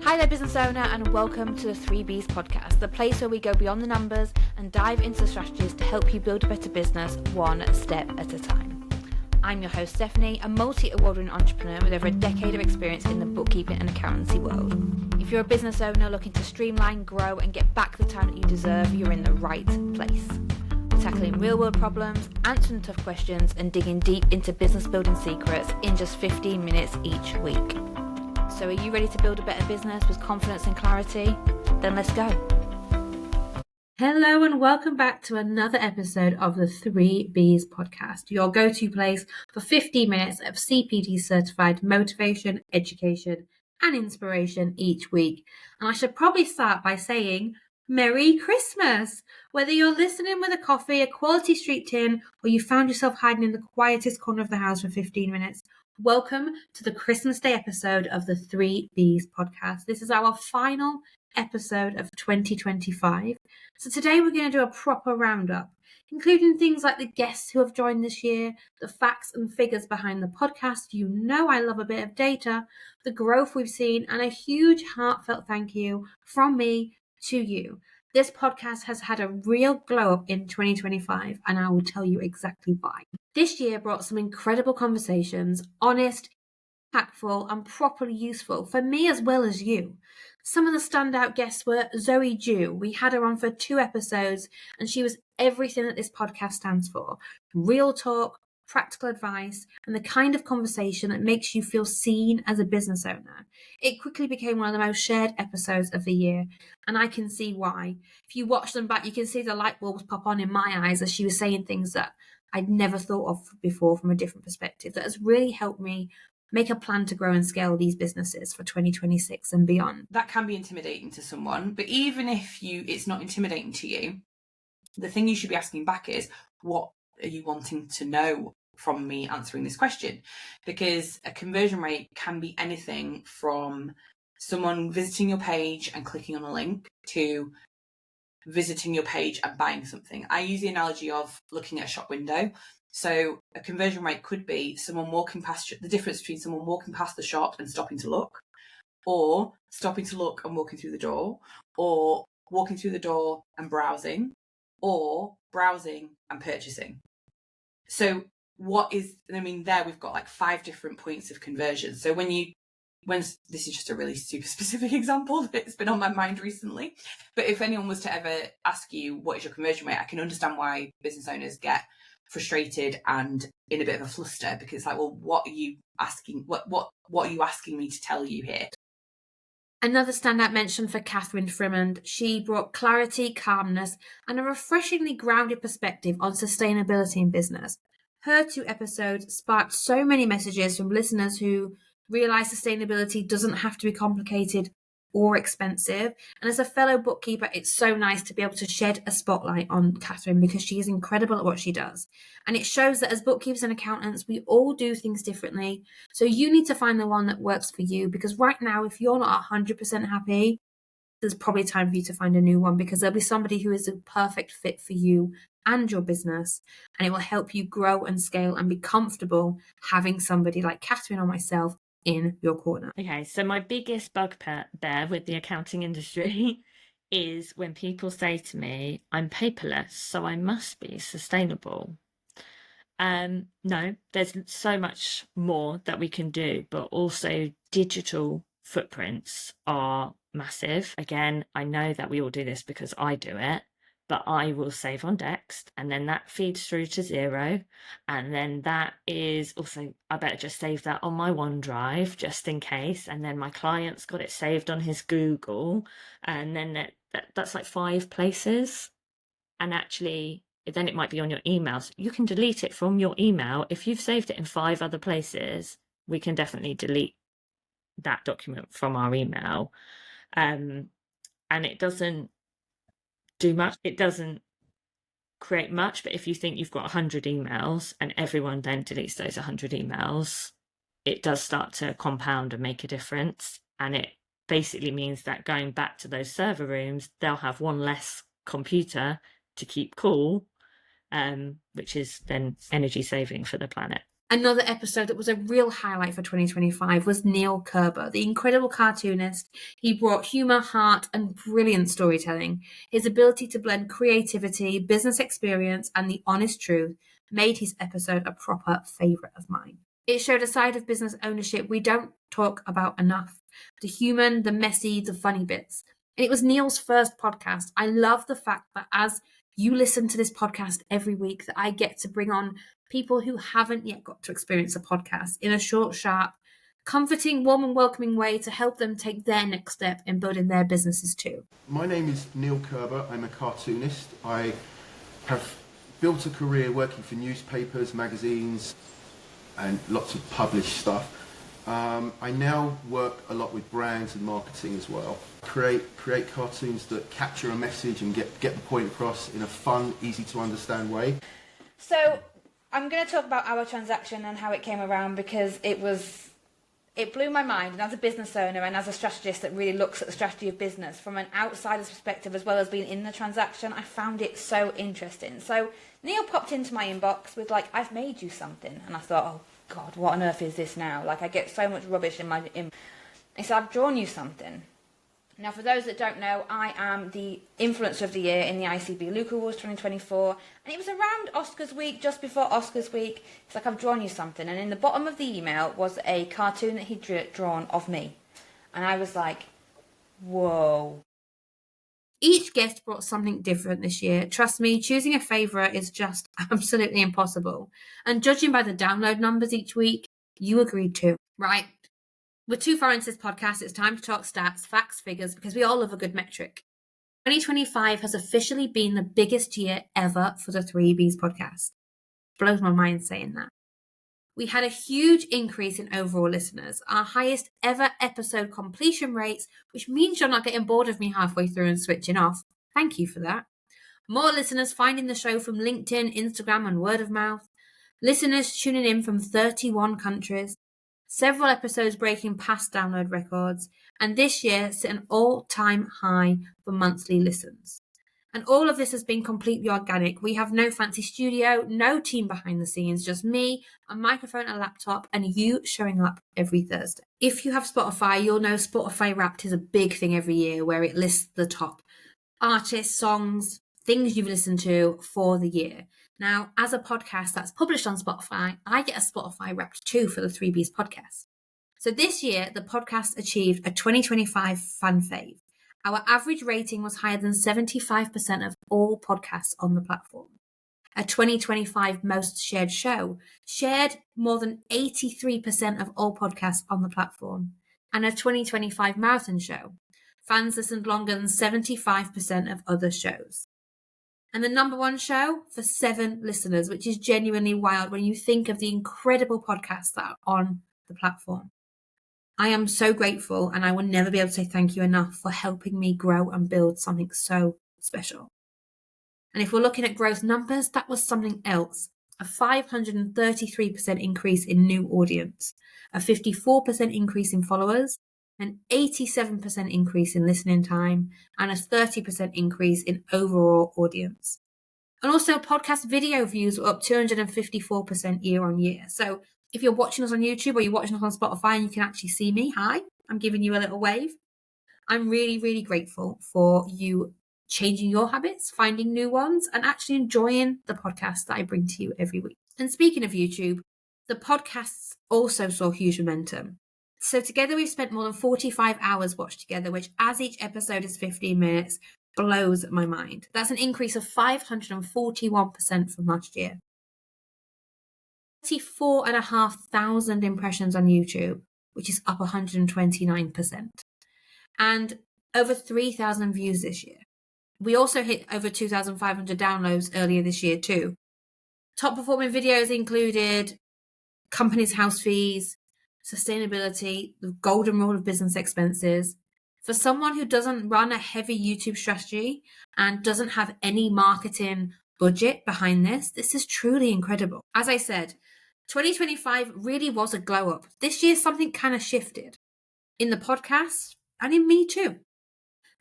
Hi there, business owner, and welcome to the 3Bs podcast, the place where we go beyond the numbers and dive into strategies to help you build a better business one step at a time. I'm your host, Stephanie, a multi-award-winning entrepreneur with over a decade of experience in the bookkeeping and accountancy world. If you're a business owner looking to streamline, grow, and get back the time that you deserve, you're in the right place. We're tackling real-world problems, answering tough questions, and digging deep into business-building secrets in just 15 minutes each week. So are you ready to build a better business with confidence and clarity? Then let's go. Hello and welcome back to another episode of the 3Bs podcast, your go-to place for 15 minutes of CPD certified motivation, education and inspiration each week. And I should probably start by saying Merry Christmas! Whether you're listening with a coffee, a quality street tin, or you found yourself hiding in the quietest corner of the house for 15 minutes, welcome to the Christmas Day episode of the 3Bs podcast. This is our final episode of 2025. So today we're going to do a proper roundup, including things like the guests who have joined this year, the facts and figures behind the podcast. You know I love a bit of data, the growth we've seen, and a huge heartfelt thank you from me to you. This podcast has had a real glow up in 2025, and I will tell you exactly why. This year brought some incredible conversations, honest, impactful, and properly useful for me as well as you. Some of the standout guests were Zoe Jew. We had her on for 2 episodes, and she was everything that this podcast stands for. Real talk, practical advice, and the kind of conversation that makes you feel seen as a business owner. It quickly became one of the most shared episodes of the year, and I can see why. If you watch them back, you can see the light bulbs pop on in my eyes as she was saying things that I'd never thought of before from a different perspective. That has really helped me make a plan to grow and scale these businesses for 2026 and beyond. That can be intimidating to someone, but even if it's not intimidating to you, the thing you should be asking back is, what are you wanting to know from me answering this question? Because a conversion rate can be anything from someone visiting your page and clicking on a link to visiting your page and buying something. I use the analogy of looking at a shop window. So a conversion rate could be someone walking past, the difference between someone walking past the shop and stopping to look, or stopping to look and walking through the door, or walking through the door and browsing, or browsing and purchasing. So there we've got like 5 different points of conversion. So when this is just a really super specific example that's been on my mind recently, but if anyone was to ever ask you what is your conversion rate, I can understand why business owners get frustrated and in a bit of a fluster, because it's like, well, what are you asking? What are you asking me to tell you here? Another standout mention for Catherine Frimond. She brought clarity, calmness, and a refreshingly grounded perspective on sustainability in business. Her 2 episodes sparked so many messages from listeners who realize sustainability doesn't have to be complicated or expensive. And as a fellow bookkeeper, it's so nice to be able to shed a spotlight on Catherine, because she is incredible at what she does. And it shows that as bookkeepers and accountants, we all do things differently. So you need to find the one that works for you, because right now, if you're not 100% happy, there's probably time for you to find a new one, because there'll be somebody who is a perfect fit for you and your business, and it will help you grow and scale and be comfortable having somebody like Catherine or myself in your corner. Okay, so my biggest bugbear with the accounting industry is when people say to me, I'm paperless, so I must be sustainable. No, there's so much more that we can do, but also digital footprints are massive. Again, I know that we all do this because I do it, but I will save on Dext, and then that feeds through to Xero, and then that is also, I better just save that on my OneDrive just in case, and then my client's got it saved on his Google, and then that's like 5 places, and actually then it might be on your emails. You can delete it from your email. If you've saved it in 5 other places, we can definitely delete that document from our email, and it doesn't do much. It doesn't create much, but if you think you've got 100 emails and everyone then deletes those 100 emails, it does start to compound and make a difference. And it basically means that going back to those server rooms, they'll have one less computer to keep cool, which is then energy saving for the planet. Another episode that was a real highlight for 2025 was Neil Kerber, the incredible cartoonist. He brought humour, heart, and brilliant storytelling. His ability to blend creativity, business experience, and the honest truth made his episode a proper favourite of mine. It showed a side of business ownership we don't talk about enough. The human, the messy, the funny bits. And it was Neil's first podcast. I love the fact that as you listen to this podcast every week, that I get to bring on people who haven't yet got to experience a podcast in a short, sharp, comforting, warm and welcoming way to help them take their next step in building their businesses too. My name is Neil Kerber. I'm a cartoonist. I have built a career working for newspapers, magazines, and lots of published stuff. I now work a lot with brands and marketing as well. Create cartoons that capture a message and get the point across in a fun, easy to understand way. So I'm going to talk about our transaction and how it came around, because it blew my mind. And as a business owner and as a strategist that really looks at the strategy of business from an outsider's perspective as well as being in the transaction, I found it so interesting. So Neil popped into my inbox with like, "I've made you something." And I thought, oh God, what on earth is this now? Like, I get so much rubbish in my He said, "I've drawn you something." Now, for those that don't know, I am the Influencer of the Year in the ICB Luca Awards 2024, and it was around Oscars week, just before Oscars week. It's like, "I've drawn you something," and in the bottom of the email was a cartoon that he'd drawn of me, and I was like, whoa. Each guest brought something different this year. Trust me, choosing a favourite is just absolutely impossible. And judging by the download numbers each week, you agreed too, right? We're too far into this podcast. It's time to talk stats, facts, figures, because we all love a good metric. 2025 has officially been the biggest year ever for the 3Bs podcast. Blows my mind saying that. We had a huge increase in overall listeners, our highest ever episode completion rates, which means you're not getting bored of me halfway through and switching off. Thank you for that. More listeners finding the show from LinkedIn, Instagram, and word of mouth. Listeners tuning in from 31 countries. Several episodes breaking past download records. And this year set an all-time high for monthly listens. And all of this has been completely organic. We have no fancy studio, no team behind the scenes, just me, a microphone, a laptop, and you showing up every Thursday. If you have Spotify, you'll know Spotify Wrapped is a big thing every year where it lists the top artists, songs, things you've listened to for the year. Now, as a podcast that's published on Spotify, I get a Spotify Wrapped too for the 3Bs podcast. So this year, the podcast achieved a 2025 fan fave. Our average rating was higher than 75% of all podcasts on the platform. A 2025 most shared show shared more than 83% of all podcasts on the platform. And a 2025 marathon show. Fans listened longer than 75% of other shows. And the number one show for 7 listeners, which is genuinely wild when you think of the incredible podcasts that are on the platform. I am so grateful, and I will never be able to say thank you enough for helping me grow and build something so special. And if we're looking at growth numbers, that was something else. A 533% increase in new audience, a 54% increase in followers, an 87% increase in listening time, and a 30% increase in overall audience. And also podcast video views were up 254% year on year. So if you're watching us on YouTube or you're watching us on Spotify and you can actually see me, hi, I'm giving you a little wave. I'm really, really grateful for you changing your habits, finding new ones, and actually enjoying the podcast that I bring to you every week. And speaking of YouTube, the podcasts also saw huge momentum. So together we've spent more than 45 hours watched together, which as each episode is 15 minutes, blows my mind. That's an increase of 541% from last year. 34,500 impressions on YouTube, which is up 129%. And over 3,000 views this year. We also hit over 2,500 downloads earlier this year too. Top performing videos included companies' house fees, sustainability, the golden rule of business expenses. For someone who doesn't run a heavy YouTube strategy and doesn't have any marketing budget behind this is truly incredible. As I said, 2025 really was a glow up. This year, something kind of shifted in the podcast and in me too.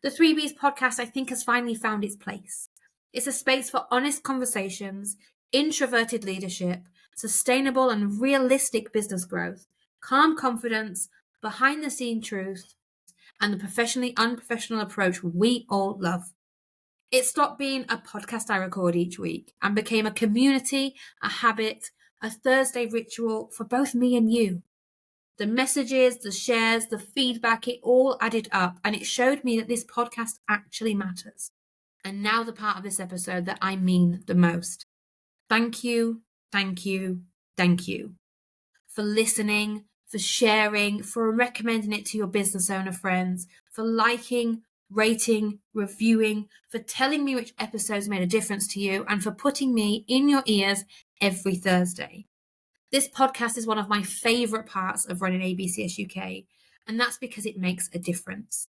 The 3Bs podcast, I think, has finally found its place. It's a space for honest conversations, introverted leadership, sustainable and realistic business growth, calm confidence, behind the scene truth, and the professionally unprofessional approach we all love. It stopped being a podcast I record each week and became a community, a habit, a Thursday ritual for both me and you. The messages, the shares, the feedback, it all added up, and it showed me that this podcast actually matters. And now the part of this episode that I mean the most. Thank you, thank you, thank you for listening, for sharing, for recommending it to your business owner friends, for liking, rating, reviewing, for telling me which episodes made a difference to you, and for putting me in your ears every Thursday. This podcast is one of my favourite parts of running ABCS UK, and that's because it makes a difference.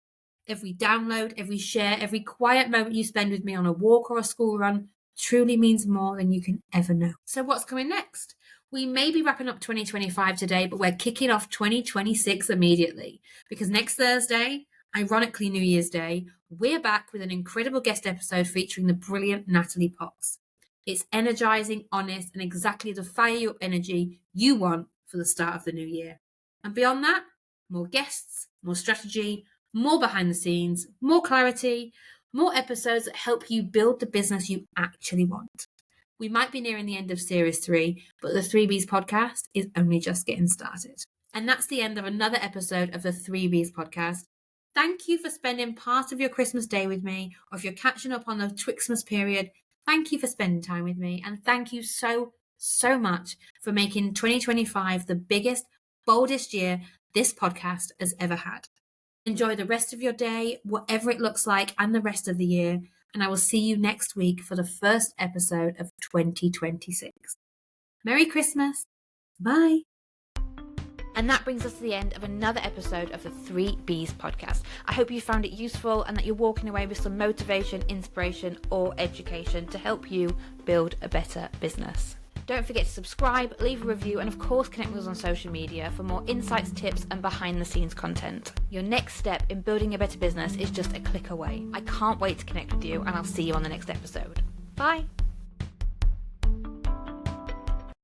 Every download, every share, every quiet moment you spend with me on a walk or a school run truly means more than you can ever know. So what's coming next? We may be wrapping up 2025 today, but we're kicking off 2026 immediately, because next Thursday, ironically New Year's Day, we're back with an incredible guest episode featuring the brilliant Natalie Potts. It's energizing, honest, and exactly the fire up energy you want for the start of the new year. And beyond that, more guests, more strategy, more behind the scenes, more clarity, more episodes that help you build the business you actually want. We might be nearing the end of Series 3, but the 3Bs podcast is only just getting started. And that's the end of another episode of the 3Bs podcast. Thank you for spending part of your Christmas day with me, or if you're catching up on the Twixmas period, thank you for spending time with me, and thank you so much for making 2025 the biggest, boldest year this podcast has ever had. Enjoy the rest of your day, whatever it looks like, and the rest of the year, and I will see you next week for the first episode of 2026. Merry Christmas. Bye. And that brings us to the end of another episode of the 3Bs podcast. I hope you found it useful and that you're walking away with some motivation, inspiration, or education to help you build a better business. Don't forget to subscribe, leave a review, and of course connect with us on social media for more insights, tips, and behind the scenes content. Your next step in building a better business is just a click away. I can't wait to connect with you, and I'll see you on the next episode. Bye.